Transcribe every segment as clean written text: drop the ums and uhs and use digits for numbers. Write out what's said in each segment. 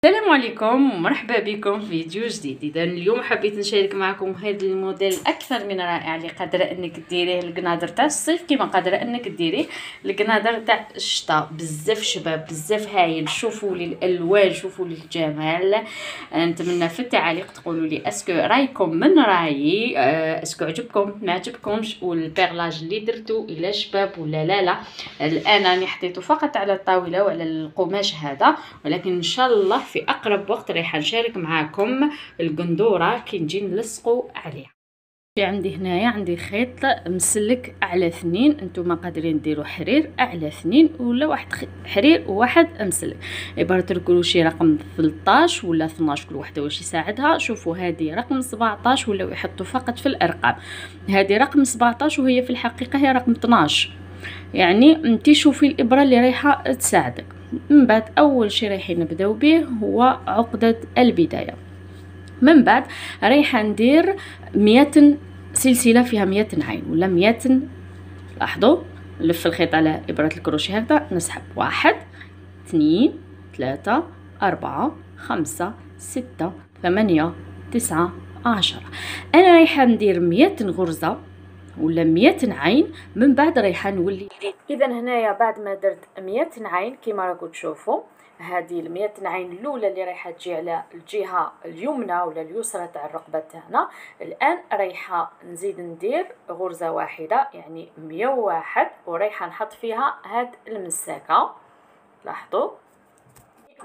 السلام عليكم ومرحبا بكم في فيديو جديد. اذا اليوم حبيت نشارك معكم هذا الموديل اكثر من رائع اللي قادره انك ديريه القنادر تاع الصيف كما قادره انك ديريه القنادر تاع الشتاء. بزاف شباب، بزاف هايل. شوفوا لي الالوان، شوفوا لي الجمال. نتمنى في التعاليق تقولوا لي اسكو رايكم من رايي، اسكو عجبكم ما عجبكمش، والبيرلاج اللي درتو الى شباب ولا لا. الان راني حطيته فقط على الطاوله وعلى القماش هذا، ولكن ان شاء الله في اقرب وقت راح نشارك معكم القندوره كي نجي نلصقوا عليها. عندي هنايا عندي خيط مسلك على 2، انتم قادرين ديروا حرير على 2 ولا واحد حرير وواحد مسلك. عباره الكروشي رقم 13 ولا 12 كل وحده واش يساعدها. شوفوا هذه رقم 17 ولا يحطوا فقط في الارقام. هذه رقم 17 وهي في الحقيقه هي رقم 12، يعني انتي شوفي الابره اللي رايحه تساعدك. من بعد اول شيء رايحين نبداو به هو عقده البدايه. من بعد رايحه ندير 100 سلسله فيها 100 عين ولا 100. لاحظوا نلف الخيط على ابره الكروشي هكذا، نسحب 1 2 3 4 5 6 8 9 10. انا رايحه ندير 100 غرزه ولا 100 عين. من بعد رايحه نولي اذا هنايا بعد ما درت 100 عين كما راكم تشوفوا، هذه ال 100 عين الاولى اللي رايحه تجي على الجهه اليمنى ولا اليسرى تاع الرقبه تاعنا. الان رايحه نزيد ندير غرزه واحده يعني 101، ورايحه نحط فيها هاد المساكه. لاحظوا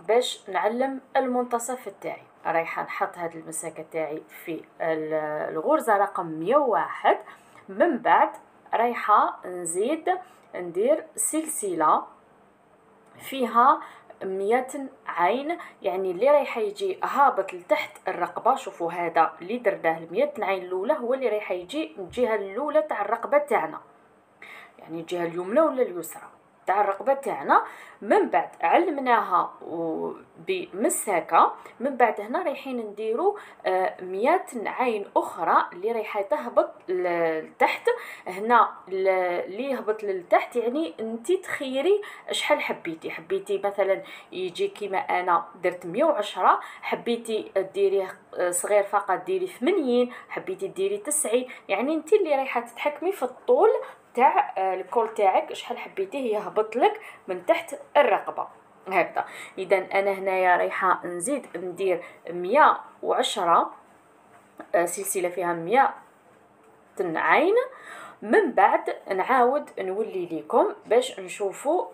باش نعلم المنتصف تاعي، رايحه نحط هاد المساكه تاعي في الغرزه رقم 101. من بعد رايحه نزيد ندير سلسله فيها 100 عين، يعني اللي رايحه يجي هابط لتحت الرقبه. شوفوا هذا اللي درناه 100 عين الاولى هو اللي رايحه يجي من الجهه الاولى تاع الرقبه تاعنا، يعني الجهه اليمنى ولا اليسرى تاع الرقبه تاعنا. من بعد علمناها بمساكه. من بعد هنا رايحين نديروا 100 عين اخرى اللي رايحه تهبط لتحت. هنا اللي يهبط لتحت يعني انت تخيري شحال حبيتي مثلا يجي كيما انا درت 110، حبيتي ديريه صغير فقط ديري 80، حبيتي ديري 90، يعني انت اللي رايحه تتحكمي في الطول تاع الكول تاعك شحال حبيتيه يهبط لك من تحت الرقبه هكذا. اذا انا هنايا رايحه نزيد ندير 110 سلسله فيها 100 عين. من بعد نعاود نولي لكم باش نشوفوا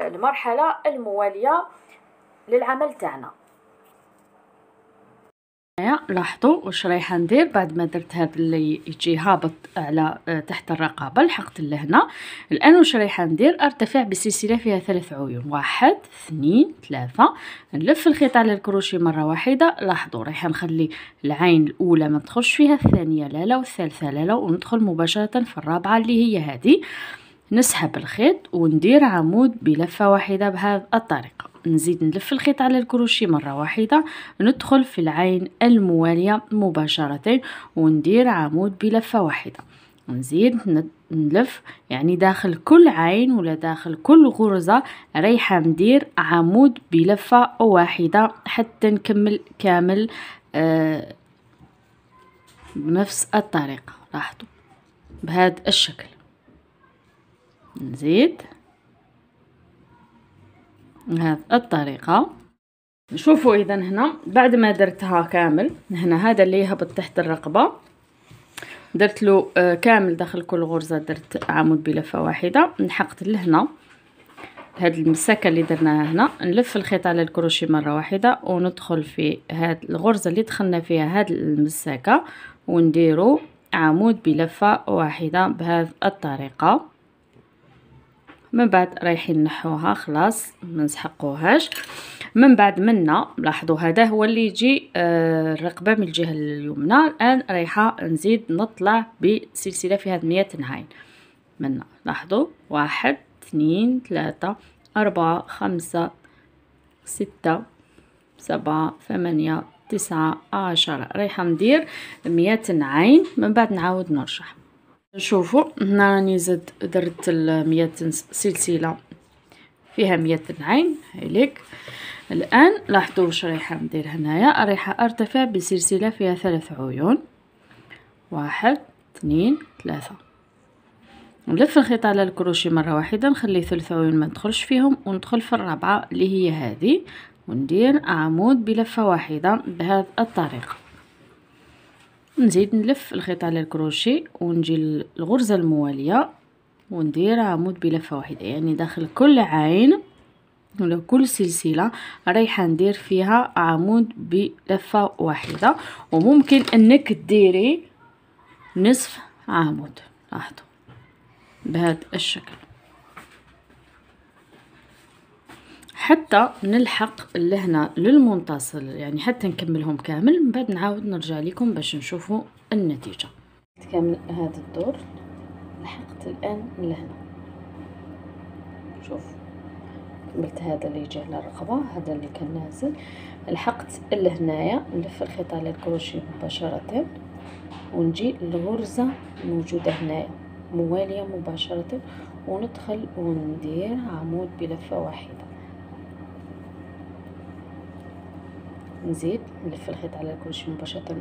المرحله المواليه للعمل تاعنا. لاحظوا واش رايحه ندير بعد ما درت هذا اللي يجي هابط على تحت الرقبه لحقت لهنا. الان واش رايحه ندير ارتفع بسلسله فيها 3 عيون 1 2 3. نلف الخيط على الكروشي مره واحده. لاحظوا رايحه نخلي العين الاولى ما تدخلش فيها، الثانيه لا والثالثه لا، وندخل مباشره في الرابعه اللي هي هذه. نسحب الخيط وندير عمود بلفه واحده بهذه الطريقه. نزيد نلف الخيط على الكروشي مرة واحدة، ندخل في العين الموالية مباشرة وندير عمود بلفة واحدة. نزيد نلف يعني داخل كل عين ولا داخل كل غرزة رايحة ندير عمود بلفة واحدة حتى نكمل كامل بنفس الطريقة. لاحظوا بهذا الشكل. نزيد بهذه الطريقة. شوفوا اذا هنا بعد ما درتها كامل، هنا هذا اللي يهبط تحت الرقبة درت له كامل داخل كل غرزة درت عمود بلفة واحدة. نحقت لهنا هاد المساكة اللي درناها هنا، نلف الخيط على الكروشي مرة واحدة وندخل في هاد الغرزة اللي دخلنا فيها هاد المساكة ونديرو عمود بلفة واحدة بهذه الطريقة. من بعد رايحين نحوها خلاص ما نسحقوهاش. من بعد منا لاحظوا هذا هو اللي يجي الرقبه من الجهه اليمنى. الان رايحه نزيد نطلع بسلسله فيها 100 عين منا. لاحظوا 1 2 3 4 5 6 7 8 9 10. رايحه ندير 100 عين. من بعد نعاود نرجع. شوفوا هنا راني زدت درت 100 سلسله فيها 100 عين هيليك. الان لاحظوا واش رايحه ندير هنايا. رايحه ارتفع بسلسله فيها 3 عيون، 1 2 3. نلف الخيط على الكروشي مره واحده، نخلي 3 عيون ما ندخلش فيهم، وندخل في الرابعه اللي هي هذه، وندير عمود بلفه واحده بهذه الطريقه. نزيد نلف الخيط على الكروشي ونجي الغرزه المواليه وندير عمود بلفه واحده، يعني داخل كل عين ولا كل سلسله رايحه ندير فيها عمود بلفه واحده. وممكن انك ديري نصف عمود، لاحظوا بهذا الشكل حتى نلحق لهنا للمنتصف، يعني حتى نكملهم كامل. من بعد نعاود نرجع لكم باش نشوفوا النتيجه. كامل هذا الدور لحقت الان لهنا، شوف كملت هذا اللي يجي على الرقبه، هذا اللي كان نازل، لحقت لهنايا. نلف الخيط على الكروشي مباشره ونجي الغرزه موجوده هنايا مواليه مباشره، وندخل وندير عمود بلفه واحده. نزيد نلف الخيط على الكروشي مباشره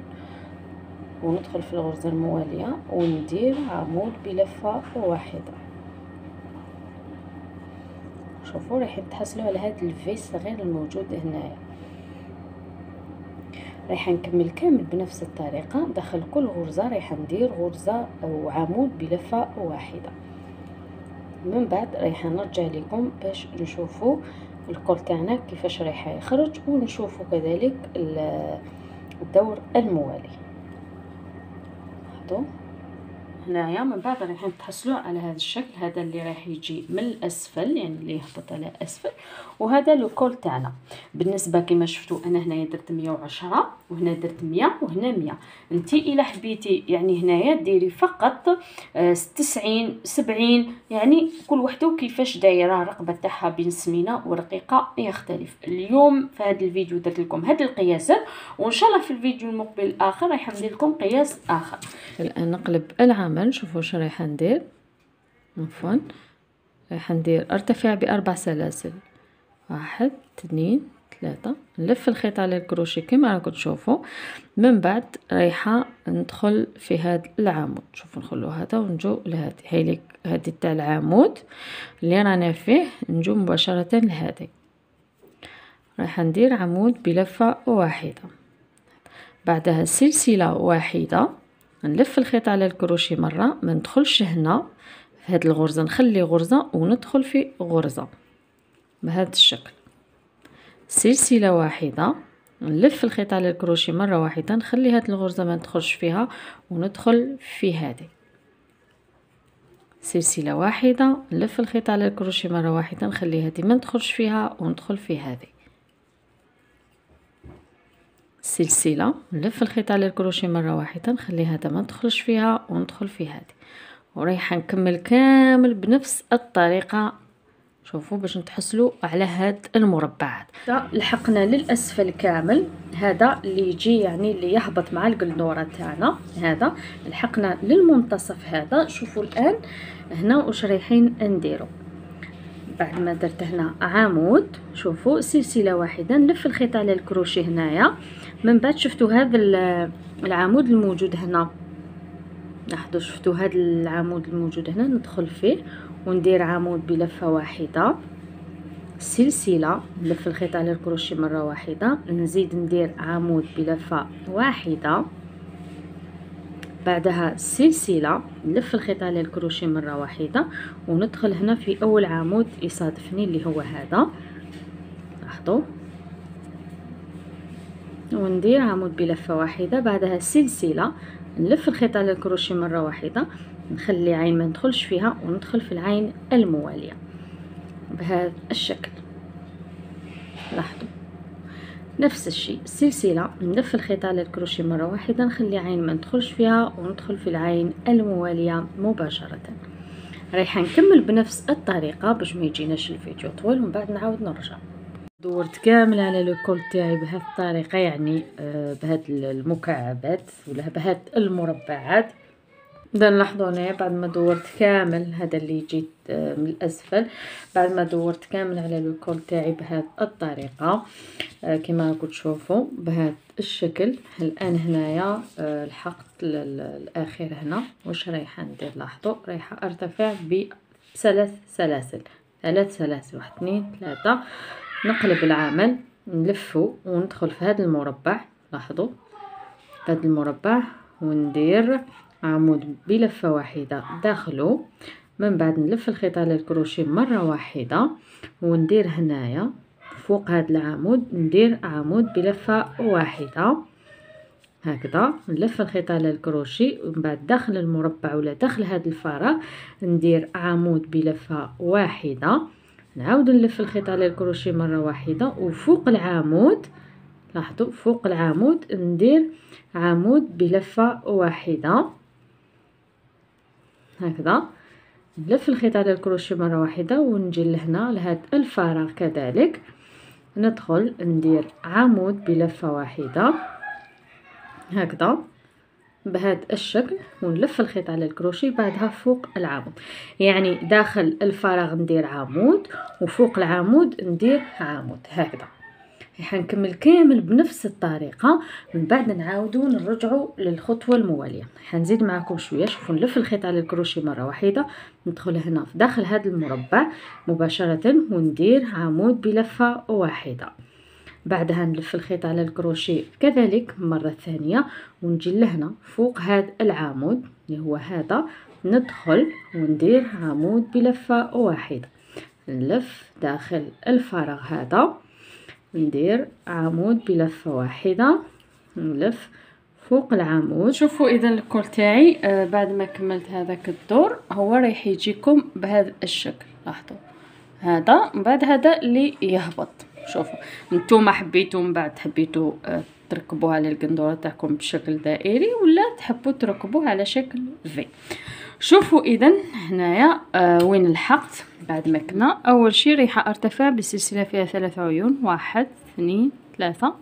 وندخل في الغرزه المواليه وندير عمود بلفه واحده. شوفوا راح تحصلوا على هذا الفي الصغير الموجود هنايا. راح نكمل كامل بنفس الطريقه، داخل كل غرزه راح ندير غرزه او عمود بلفه واحده. من بعد راح نرجع لكم باش نشوفوا الكول تاعنا كيفاش راح يخرج، ونشوفوا كذلك الدور الموالي. لاحظوا هنايا من بعد راح تحصلوا على هذا الشكل، هذا اللي راح يجي من الاسفل، يعني اللي يهبط على اسفل، وهذا لو كول تاعنا. بالنسبه كما شفتوا انا هنايا درت 110 وهنا درت 100 وهنا 100. انت الا حبيتي يعني هنايا ديري فقط 90 70، يعني كل وحده كيفاش دايره الرقبه تاعها بين سمينه ورقيقه يختلف. اليوم في هذا الفيديو درت لكم هذه القياسات، وان شاء الله في الفيديو المقبل الاخر راح ندير لكم قياس اخر. الان نقلب العمل، شوفوا واش رايحه ندير. عفوا رايحه ندير ارتفع ب4 سلاسل، 1 2 3. نلف الخيط على الكروشي كما راكم تشوفوا. من بعد رايحه ندخل في هذا العمود، شوفوا نخلو هذا ونجو لهذه، هاي هذه تاع العمود اللي رانا فيه، نجو مباشره لهذه. رايحه ندير عمود بلفه واحده، بعدها سلسله واحده. نلف الخيط على الكروشي مره، ما ندخلش هنا في هذه الغرزه، نخلي غرزه وندخل في غرزه بهذا الشكل. سلسله واحده، نلف الخيط على الكروشي مره واحده، نخلي هذه الغرزه ما ندخلش فيها وندخل في هذه. سلسله واحده، نلف الخيط على الكروشي مره واحده، نخلي هذه ما ندخلش فيها وندخل في هذه. سلسله، نلف الخيط على الكروشي مره واحده، نخلي هذا ما ندخلش فيها وندخل في هذه. ورايحه نكمل كامل بنفس الطريقه، شوفوا باش نتحصلوا على هاد المربعات. لحقنا للاسفل كامل، هذا اللي يجي يعني اللي يهبط مع القلدوره تاعنا، هذا لحقنا للمنتصف هذا. شوفوا الان هنا واش رايحين نديروا. بعد ما درت هنا عمود، شوفوا سلسله واحده، نلف الخيط على الكروشي هنايا. من بعد شفتوا هذا العمود الموجود هنا، لاحظوا شفتوا هذا العمود الموجود هنا، ندخل فيه وندير عمود بلفه واحده، سلسله، نلف الخيط على الكروشي مره واحده، نزيد ندير عمود بلفه واحده، بعدها سلسله، نلف الخيط على الكروشي مره واحده، وندخل هنا في اول عمود يصادفني اللي هو هذا، لاحظوا، وندير عمود بلفه واحده، بعدها سلسله، نلف الخيط على الكروشي مره واحده، نخلي عين ما ندخلش فيها وندخل في العين المواليه بهذا الشكل. لاحظوا نفس الشيء، سلسله، نلف الخيط على الكروشي مره واحده، نخلي عين ما ندخلش فيها وندخل في العين المواليه مباشره. رايحه نكمل بنفس الطريقه باش ما يجيناش الفيديو طويل، ومن بعد نعاود نرجع. دورت كامل على لو كول تاعي بهذه الطريقه، يعني بهذه المكعبات ولا بهذه المربعات. اذا نلاحظوا هنايا بعد ما دورت كامل، هذا اللي جيت من الاسفل، بعد ما دورت كامل على الكول تاعي بهذه الطريقه كما راكم تشوفوا بهذا الشكل. الان هنايا لحقت الاخير هنا. واش رايحه ندير؟ لاحظوا رايحه ارتفع بثلاث سلاسل، 1 2 3. نقلب العمل، نلفه وندخل في هذا المربع. لاحظوا هذا المربع وندير عمود بلفه واحده داخله. من بعد نلف الخيط على الكروشيه مره واحده وندير هنايا فوق هذا العمود ندير عمود بلفه واحده هكذا. نلف الخيط على الكروشيه ومن بعد داخل المربع ولا داخل هذا الفراغ ندير عمود بلفه واحده. نعاود نلف الخيط على الكروشيه مره واحده وفوق العمود، لاحظوا فوق العمود ندير عمود بلفه واحده هكذا. نلف الخيط على الكروشيه مره واحده ونجي لهنا لهذا الفراغ كذلك ندخل ندير عمود بلفه واحده هكذا بهذا الشكل ونلف الخيط على الكروشيه بعدها فوق العمود. يعني داخل الفراغ ندير عمود وفوق العمود ندير عمود هكذا. حنكمل كامل بنفس الطريقه. من بعد نعاودو نرجعوا للخطوه المواليه. حنزيد معكم شويه. شوفوا نلف الخيط على الكروشيه مره واحده، ندخل هنا في داخل هذا المربع مباشره وندير عمود بلفه واحده. بعدها نلف الخيط على الكروشيه كذلك مرة ثانية ونجي لهنا فوق هذا العمود اللي هو هذا، ندخل وندير عمود بلفة واحدة. نلف داخل الفراغ هذا ندير عمود بلفة واحدة، نلف فوق العمود. شوفوا اذا الكول تاعي بعد ما كملت هذاك الدور هو رايح يجيكم بهذا الشكل. لاحظوا هذا من بعد هذا اللي يهبط. شوفوا نتوما حبيتوا من بعد حبيتوا تركبوها على القندوره تاعكم بشكل دائري ولا تحبوا تركبوه على شكل في. شوفوا اذا هنايا وين لحقت بعد ما كنا. اول شيء رايحه ارتفع بسلسله فيها 3 عيون، 1 2 3.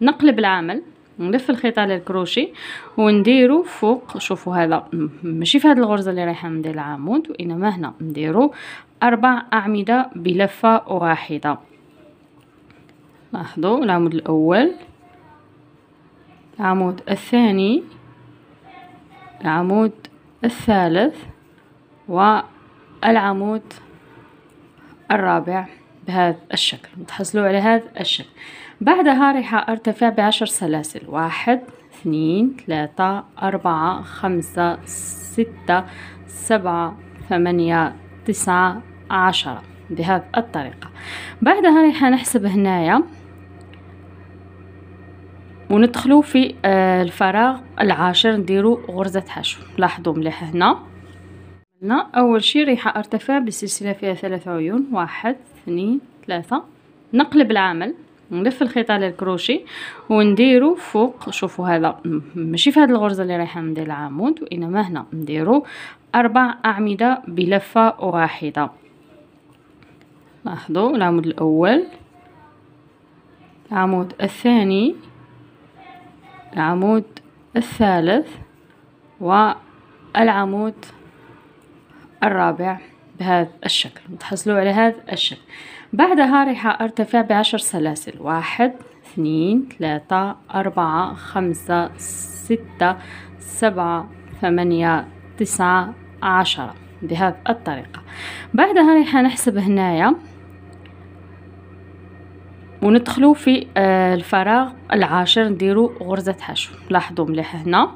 نقلب العمل، نلف الخيط على الكروشي ونديرو فوق. شوفوا هذا ماشي في هذه الغرزه اللي رايحه ندير العمود وانما هنا نديرو 4 اعمده بلفه واحده. لاحظوا العمود الاول، العمود الثاني، العمود الثالث والعمود الرابع بهذا الشكل. تحصلوا على هذا الشكل. بعدها راح ارتفع ب10 سلاسل، 1 2 3 4 5 6 7 8 9 10 بهذه الطريقة. بعدها راح نحسب هنايا وندخلوا في الفراغ العاشر نديروا غرزة حشو. لاحظوا مليح هنا اول شيء رايحه ارتفع بسلسله فيها 3 عيون، 1 2 3. نقلب العمل، نلف الخيط على الكروشي ونديرو فوق. شوفوا هذا ماشي في هذه الغرزه اللي رايحه ندير العمود وانما هنا نديرو 4 اعمده بلفه واحده. لاحظوا العمود الاول، العمود الثاني، العمود الثالث والعمود الرابع بهذا الشكل. تحصلوا على هذا الشكل. بعدها راح ارتفع ب10 سلاسل، 1 2 3 4 5 6 7 8 9 10 بهذه الطريقة. بعدها راح نحسب هنايا وندخلوا في الفراغ العاشر نديروا غرزة حشو. لاحظوا مليح هنا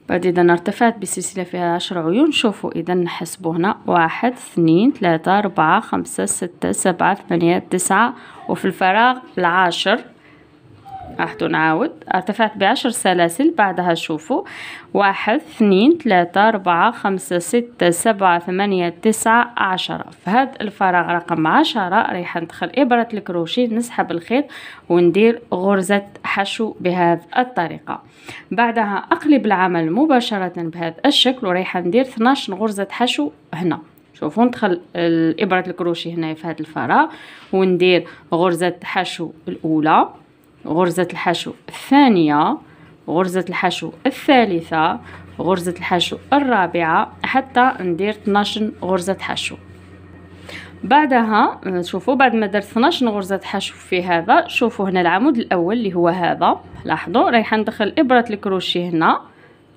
بعد إذا ارتفعت بسلسلة فيها 10 عيون. شوفوا إذا نحسبوا هنا 1 2 3 4 5 6 7 8 9 وفي الفراغ العاشر لاحظوا نعاود ارتفعت ب10 سلاسل. بعدها شوفوا 1 2 3 4 5 6 7 8 9 10. في هذا الفراغ رقم 10 رايح ندخل إبرة الكروشيه نسحب الخيط وندير غرزة حشو بهذه الطريقة. بعدها أقلب العمل مباشرة بهذا الشكل ورايح ندير 12 غرزة حشو هنا. شوفوا ندخل إبرة الكروشيه هنا في هذا الفراغ وندير غرزة حشو الأولى، غرزة الحشو الثانية، غرزة الحشو الثالثة، غرزة الحشو الرابعة حتى ندير 12 غرزة حشو. بعدها شوفوا بعد ما درت 12 غرزة حشو في هذا، شوفوا هنا العمود الأول اللي هو هذا، لاحظوا رايحة ندخل إبرة الكروشيه هنا،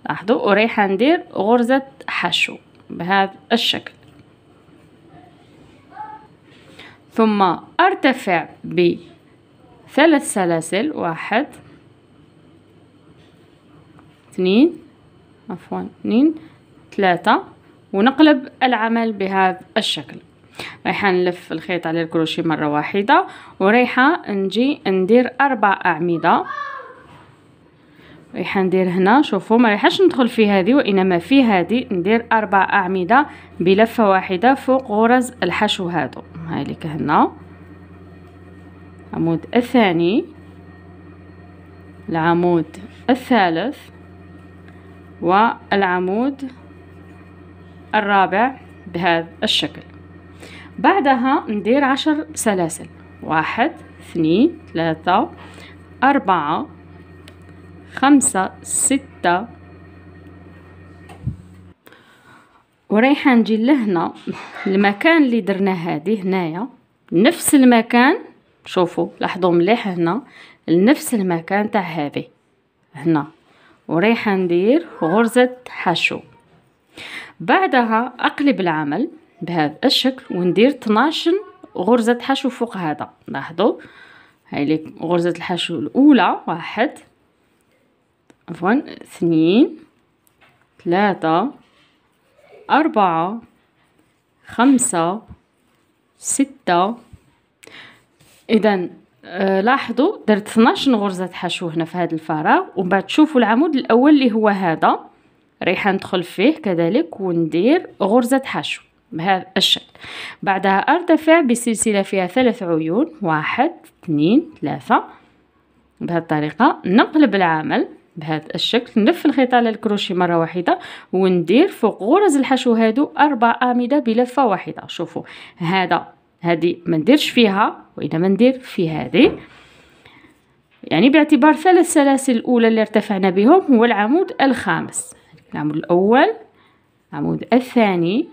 لاحظوا، ورايحة ندير غرزة حشو بهذا الشكل، ثم ارتفع بثلاث سلاسل، 1 2 2 3، ونقلب العمل بهذا الشكل. رايحة نلف الخيط على الكروشيه مرة واحدة، ورايحة نجي ندير 4 أعمدة. رايحة ندير هنا، شوفوا ما رايحاش ندخل في هذه وإنما في هذه ندير 4 أعمدة بلفة واحدة فوق غرز الحشو هادو. هايليك هنا العمود الثاني، العمود الثالث، والعمود الرابع بهذا الشكل. بعدها ندير 10 سلاسل، 1 2 3 4 5 6، ورايحة نجي لهنا المكان اللي درنا هذه هنايا، نفس المكان، شوفوا لاحظوا مليح هنا لنفس المكان تاع هذه هنا، ورايحة ندير غرزة حشو. بعدها اقلب العمل بهذا الشكل وندير 12 غرزة حشو فوق هذا، لاحظوا هاي لي غرزة الحشو الأولى، 1 2 3 4 5 6. إذا لاحظوا درت 12 غرزة حشو هنا في هذا الفراغ، ومن بعد شوفوا العمود الأول اللي هو هذا رايحة ندخل فيه كذلك وندير غرزة حشو بهذا الشكل. بعدها ارتفع بسلسلة فيها 3 عيون، 1 2 3، بهذه الطريقة. نقلب العمل بهذا الشكل، نلف الخيط على الكروشيه مرة واحدة وندير فوق غرز الحشو هادو 4 أعمدة بلفة واحدة. شوفوا هذه ما نديرش فيها وإنما ندير في هذه، يعني باعتبار 3 سلاسل الأولى اللي ارتفعنا بهم هو العمود الخامس، العمود الأول، العمود الثاني،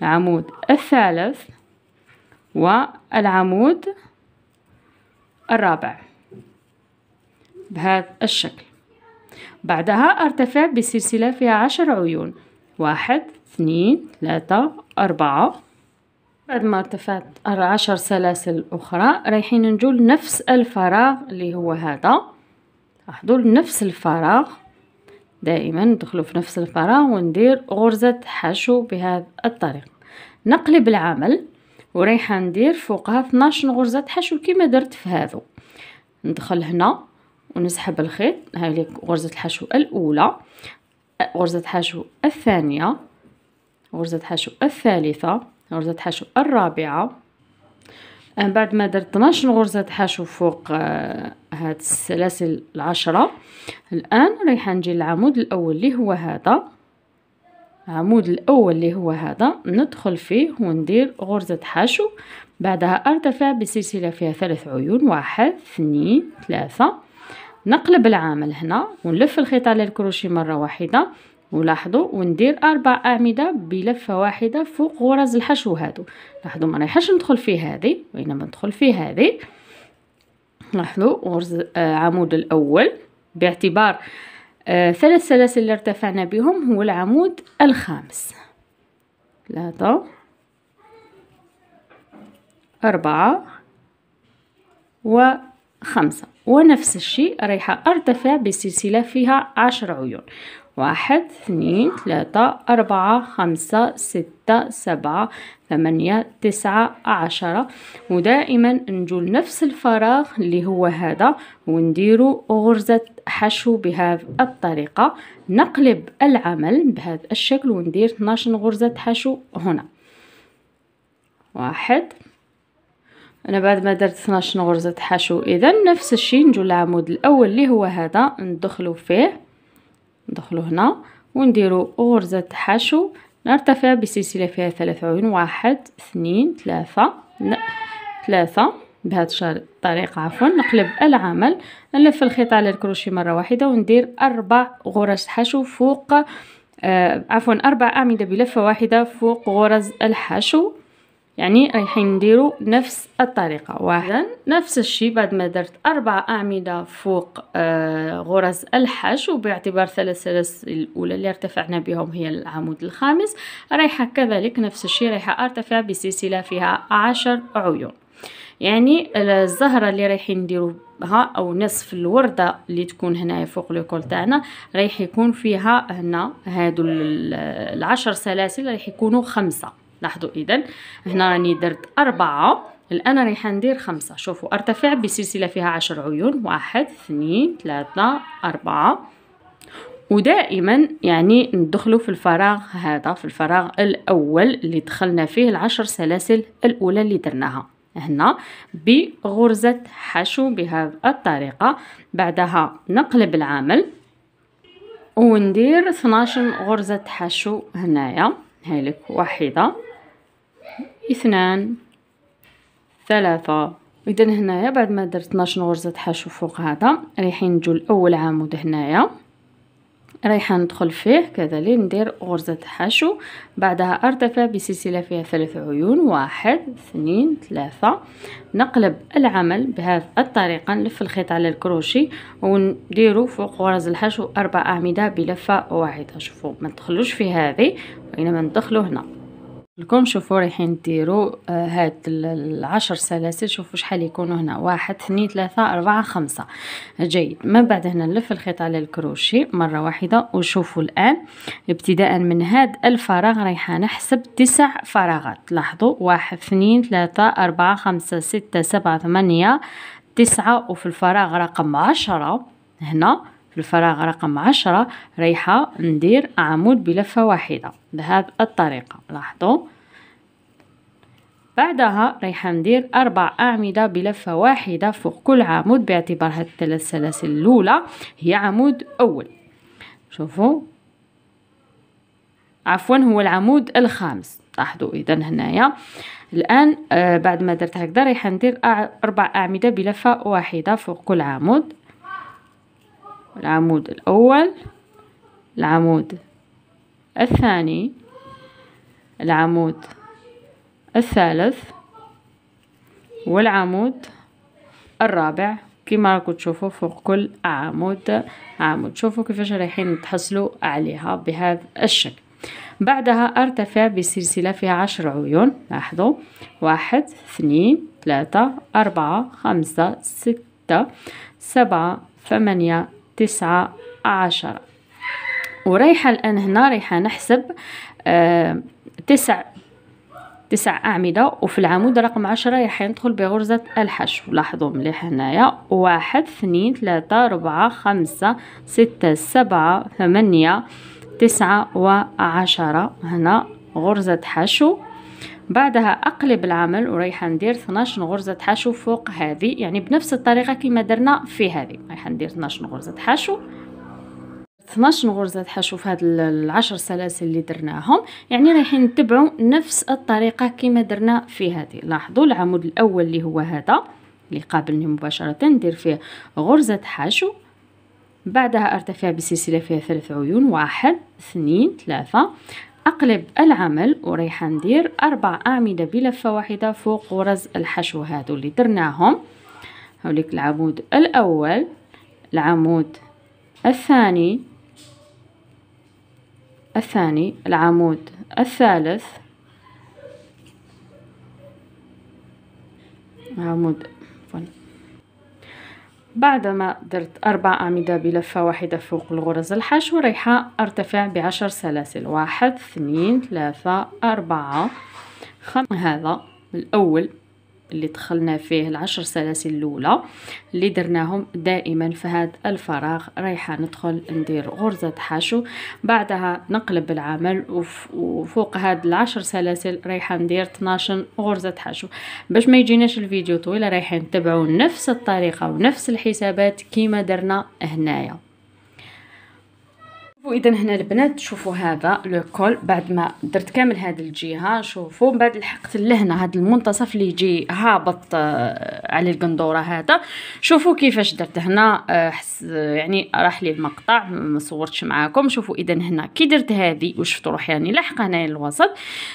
العمود الثالث، والعمود الرابع بهذا الشكل. بعدها ارتفع بسلسلة فيها 10 عيون، 1 2 3 4. بعد ما ارتفعت 10 سلاسل أخرى رايحين نجو لنفس الفراغ اللي هو هذا، لاحظوا نفس الفراغ، دائما ندخلوا في نفس الفراغ وندير غرزة حشو بهذه الطريقة. نقلب العمل ورايحة ندير فوقها 12 غرزة حشو كما درت في هذا. ندخل هنا ونسحب الخيط، هاي لي غرزة الحشو الأولى، غرزة حشو الثانية، غرزة حشو الثالثة، غرزة حشو الرابعة. بعد ما درت 12 غرزة حشو فوق هاد السلاسل 10، الآن رايحة نجي للعمود الأول اللي هو هذا، العمود الأول اللي هو هذا ندخل فيه وندير غرزة حشو. بعدها ارتفع بسلسلة فيها 3 عيون، 1 2 3. نقلب العمل هنا ونلف الخيط على الكروشيه مرة واحدة، ولاحظوا وندير 4 أعمدة بلفة واحدة فوق غرز الحشو هادو. لاحظوا ما رايحاش ندخل في هذه وإنما ندخل في هذه. لاحظوا غرزة عمود الأول باعتبار 3 سلاسل اللي ارتفعنا بهم هو العمود الخامس، 3 4 و5. ونفس الشيء رايحة ارتفع بسلسلة فيها 10 عيون، 1 2 3 4 5 6 7 8 9 10. ودائما نجو لنفس الفراغ اللي هو هذا ونديرو غرزة حشو بهذه الطريقة. نقلب العمل بهذا الشكل وندير 12 غرزة حشو هنا، 1. أنا بعد ما درت 12 غرزة حشو إذا نفس الشيء نجو للعمود الأول اللي هو هذا ندخلو فيه، ندخلو هنا ونديرو غرزة حشو. نرتفع بسلسلة فيها 3 عيون، 1 2 3 3. بهذه الطريقة. عفوا نقلب العمل، نلف الخيط على الكروشيه مرة واحدة وندير 4 غرز حشو فوق عفوا 4 أعمدة بلفة واحدة فوق غرز الحشو، يعني رايحين نديرو نفس الطريقة. واحدا نفس الشيء بعد ما درت 4 أعمدة فوق غرز الحشو باعتبار 3 سلاسل الأولى اللي ارتفعنا بهم هي العمود الخامس، رايحة كذلك نفس الشيء رايحة ارتفع بسلسلة فيها 10 عيون. يعني الزهرة اللي رايحين نديروها او نصف الوردة اللي تكون هنايا فوق الكول تاعنا رايح يكون فيها هنا هادو 10 سلاسل رايح يكونوا 5. لاحظوا اذا هنا راني درت 4، الان رايحه ندير 5. شوفوا ارتفع بسلسله فيها 10 عيون، 1 2 3 4، ودائما يعني ندخلوا في الفراغ هذا، في الفراغ الاول اللي دخلنا فيه ال10 سلاسل الاولى اللي درناها هنا بغرزة حشو بهذه الطريقة. بعدها نقلب العمل وندير 12 غرزة حشو هنايا، هالك 1 2 3. اذا هنايا بعد ما درت 12 غرزة حشو فوق هذا رايحين نجو لاول عمود هنايا، رايحه ندخل فيه كذلك ندير غرزة حشو، بعدها ارتفع بسلسلة فيها 3 عيون، 1 2 3. نقلب العمل بهذه الطريقة، نلف الخيط على الكروشي ونديرو فوق غرز الحشو 4 أعمدة بلفة واحدة. شوفوا ما تدخلوش في هذه وإنما ندخلوا هنا لكم. شوفوا رايحين ديروا هاد 10 سلاسل، شوفوا شحال يكونوا هنا، 1 2 3 4 5. جيد. من بعد هنا نلف الخيط على الكروشي مرة واحدة وشوفوا الآن ابتداء من هاد الفراغ رايحة نحسب 9 فراغات. لاحظوا 1 2 3 4 5 6 7 8 9، وفي الفراغ رقم 10 هنا في الفراغ رقم 10 رايحة ندير عمود بلفة واحدة بهذه الطريقة. لاحظوا بعدها رايحة ندير 4 أعمدة بلفة واحدة فوق كل عمود باعتبار هاد 3 سلاسل الأولى هي عمود أول. شوفوا عفوا هو العمود الخامس. لاحظوا إذا هنايا الآن بعد ما درت هكذا رايحة ندير 4 أعمدة بلفة واحدة فوق كل عمود، العمود الأول، العمود الثاني، العمود الثالث، والعمود الرابع كما راكم تشوفوا فوق كل عمود. شوفوا كيفاش رايحين نتحصلوا عليها بهذا الشكل. بعدها ارتفع بسلسلة فيها 10 عيون. لاحظوا 1 2 3 4 5 6 7 8 9 10. ورايحة الآن هنا رايحة نحسب 9 أعمدة، وفي العمود رقم 10 رايح ندخل بغرزة الحشو. لاحظوا مليح هنايا 1 2 3 4 5 6 7 8 9 و10 هنا غرزة حشو. بعدها اقلب العمل ورايحه ندير 12 غرزة حشو فوق هذه، يعني بنفس الطريقة كما درنا في هذه. رايحه ندير 12 غرزة حشو، 12 غرزة حشو في هاد 10 سلاسل اللي درناهم، يعني رايحين نتبعوا نفس الطريقة كما درنا في هذه. لاحظوا العمود الأول اللي هو هذا اللي قابلني مباشرة ندير فيه غرزة حشو، بعدها ارتفع بسلسلة فيها 3 عيون، 1 2 3. اقلب العمل ورايحه ندير 4 أعمدة بلفة واحدة فوق غرز الحشو هادو اللي درناهم. هوليك العمود الأول، العمود الثاني، العمود الثالث، بعدما درت 4 أعمدة بلفة واحدة فوق الغرز الحشو رايحة ارتفع ب10 سلاسل، 1 2 3 4 5. هذا الأول اللي دخلنا فيه 10 سلاسل الأولى اللي درناهم. دائما في هذا الفراغ رايحة ندخل ندير غرزة حشو، بعدها نقلب العمل وفوق هاد 10 سلاسل رايحة ندير 12 غرزة حشو. باش ما يجيناش الفيديو طويل رايحين نتبعوا نفس الطريقة ونفس الحسابات كيما درنا هنايا. واذا هنا البنات شوفوا هذا لو كول بعد ما درت كامل هذه الجهه، شوفوا من بعد لحقت لهنا هذا المنتصف اللي يجي هابط على القندوره هذا. شوفوا كيفاش درت هنا، يعني راح لي المقطع ما صورتش معاكم. شوفوا اذا هنا كي درت هذه وشفتوا روحي يعني لاحقه هنايا الوسط،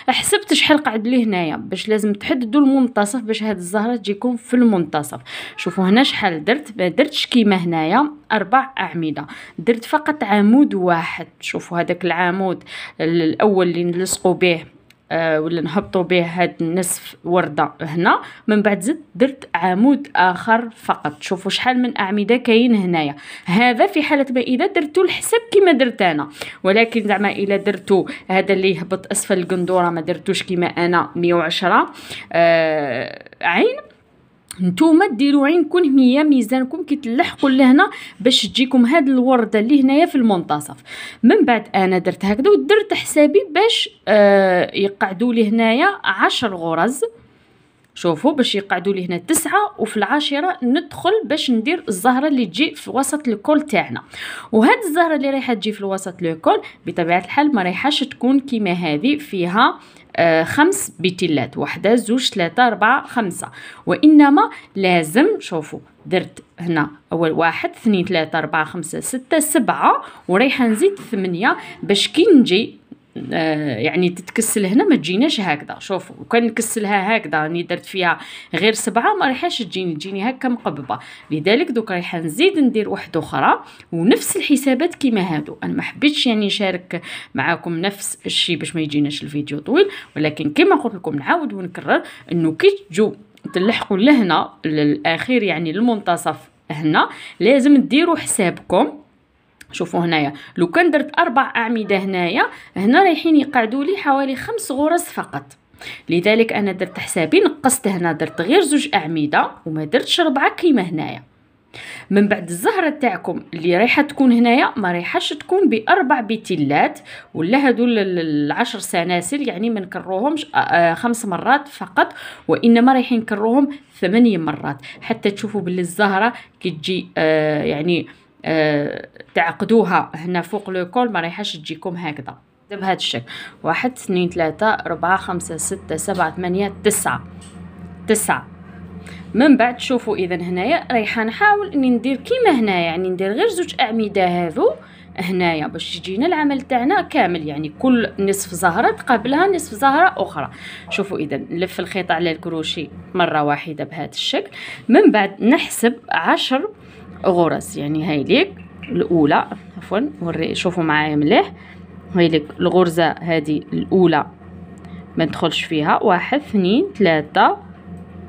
حسبت شحال قعد لي هنايا باش لازم تحددوا المنتصف باش هذه الزهره تجيكم في المنتصف. شوفوا هنا شحال درت، ما درتش كيما هنايا 4 أعمدة، درت فقط عمود واحد. شوفوا هذاك العمود الاول اللي نلصقوا به ولا نهبطوا به هاد النصف ورده هنا، من بعد زدت درت عمود اخر فقط. شوفوا شحال من اعمده كاين هنايا. هذا في حاله ما اذا درتوا الحساب كما درت انا، ولكن زعما الا درتوا هذا اللي يهبط اسفل القندوره ما درتوش كما انا 110 عين، نتوما ديروا عينكم هي ميزانكم كي تلحقوا لهنا باش تجيكم هاد الورده اللي هنايا في المنتصف. من بعد انا درت هكذا ودرت حسابي باش يقعدوا لي هنايا 10 غرز. شوفوا باش يقعدوا لي هنا 9 وفي العاشره ندخل باش ندير الزهره اللي تجي في وسط الكول تاعنا. وهاد الزهره اللي رايحه تجي في الوسط الكول بطبيعه الحال ما رايحاش تكون كيما هذه فيها 5 بتلات، 1 2 3 4 5، وانما لازم شوفوا درت هنا اول 1 2 3 4 5 6 7 ورايحه نزيد 8 باش كي نجي يعني تتكسل هنا ما تجيناش هكذا. شوفوا وكان نكسلها هكذا راني درت فيها غير 7 ما رايحاش تجيني هكا مقببه. لذلك دوك رايحه نزيد ندير واحده اخرى ونفس الحسابات كيما هادو. انا ما حبيتش يعني نشارك معاكم نفس الشيء باش ما يجيناش الفيديو طويل، ولكن كما قلت لكم نعاود ونكرر انه كي تجوا تلحقوا لهنا للاخير يعني المنتصف هنا لازم ديروا حسابكم. شوفوا هنايا لو كان درت 4 أعمدة هنا رايحين يقعدوا لي حوالي 5 غرز فقط. لذلك انا درت حسابي نقصت هنا درت غير 2 أعمدة وما درتش 4 كيما هنايا. من بعد الزهره تاعكم اللي رايحه تكون هنايا ما رايحاش تكون ب4 بتلات ولا هذول 10 سناسل، يعني ما نكروهمش 5 مرات فقط، وانما رايحين نكروهم 8 مرات حتى تشوفوا باللي الزهره كي تجي يعني تعقدوها هنا فوق لو كول ما رايحاش تجيكم هكذا بهذا الشكل. 1 2 3 4 5 6 7 8 9. من بعد شوفوا اذا هنايا رايحه نحاول اني ندير كيما هنايا، يعني ندير غير 2 أعمدة هذو هنايا باش يجينا العمل تاعنا كامل، يعني كل نصف زهره تقابلها نصف زهره اخرى. شوفوا اذا نلف الخيط على الكروشي مره واحده بهذا الشكل. من بعد نحسب 10 غرز، يعني هاي ليك الاولى عفوا شوفوا معايا مليح، هاي ليك الغرزه هذه الاولى ما ندخلش فيها 1 2 3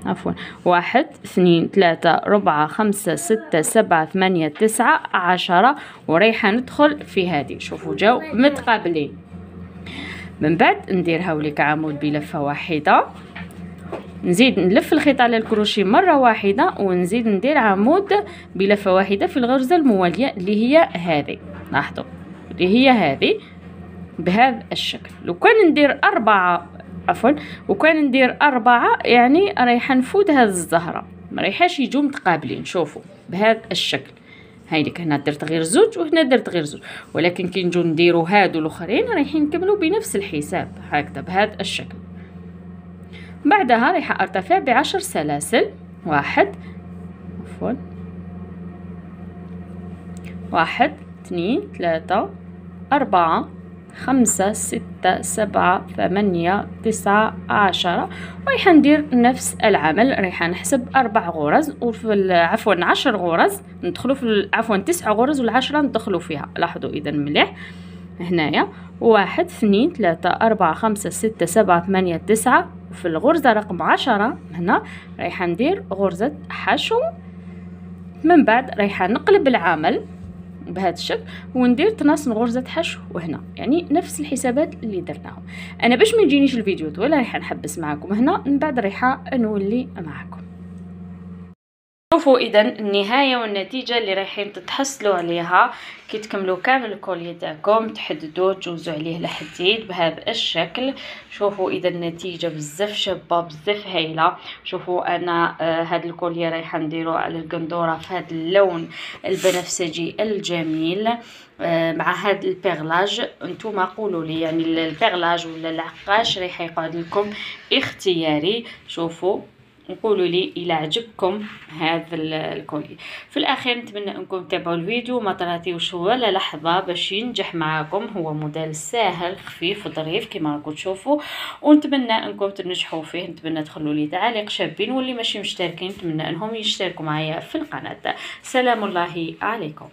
عفوا 1 2 3 4 5 6 7 8 9 10 ورايحه ندخل في هذه. شوفوا جاو متقابلين. من بعد ندير هاوليك عمود بلفه واحده، نزيد نلف الخيط على الكروشيه مره واحده ونزيد ندير عمود بلفه واحده في الغرزه المواليه اللي هي هذه. لاحظوا اللي هي هذه بهذا الشكل. لو كان ندير 4 عفوا وكان ندير 4 يعني رايحه نفوت هذه الزهره ما رايحاش يجوا متقابلين. شوفوا بهذا الشكل. هاي لك هنا درت غير 2 وهنا درت غير 2، ولكن كي نجوا نديروا هادو الاخرين رايحين نكملوا بنفس الحساب هكذا بهذا الشكل. بعدها رايحه ارتفع ب10 سلاسل. 1 عفوا 1 2 3 4 5 6 7 8 9 10 رايحه ندير نفس العمل. رايحه نحسب 4 غرز وفي عفوا 10 غرز ندخلوا في عفوا 9 غرز وال10 ندخلوا فيها. لاحظوا اذا مليح هنايا 1 2 3 4 5 6 7 8 9 في الغرزه رقم 10 هنا رايحه ندير غرزه حشو. من بعد رايحه نقلب العمل بهذا الشكل وندير تناص غرزه حشو وهنا، يعني نفس الحسابات اللي درناهم. انا باش ما يجينيش الفيديو طويل رايحه نحبس معكم هنا، من بعد رايحه نولي معكم. شوفوا اذا النهايه والنتيجه اللي رايحين تتحصلوا عليها كي تكملوا كامل الكوليه تاعكم، تحددوه تجوزوا عليه لحديد بهذا الشكل. شوفوا اذا النتيجه بزاف شابه بزاف هايله. شوفوا انا هذا الكوليه رايحه نديرو على القندوره في هذا اللون البنفسجي الجميل مع هذا البيغلاج. انتم قولوا لي يعني البيغلاج ولا العقاش رايح يقعد لكم اختياري. شوفوا وقولوا لي الى عجبكم هذا الكولي. في الاخير نتمنى انكم تتابعوا الفيديو ما تراثيوش ولا لحظه باش ينجح معكم. هو موديل سهل خفيف ظريف كما راكم تشوفوا، ونتمنى انكم تنجحوا فيه. نتمنى تخلوا لي تعاليق شابين، واللي ماشي مشتركين نتمنى انهم يشتركوا معايا في القناه. سلام الله عليكم.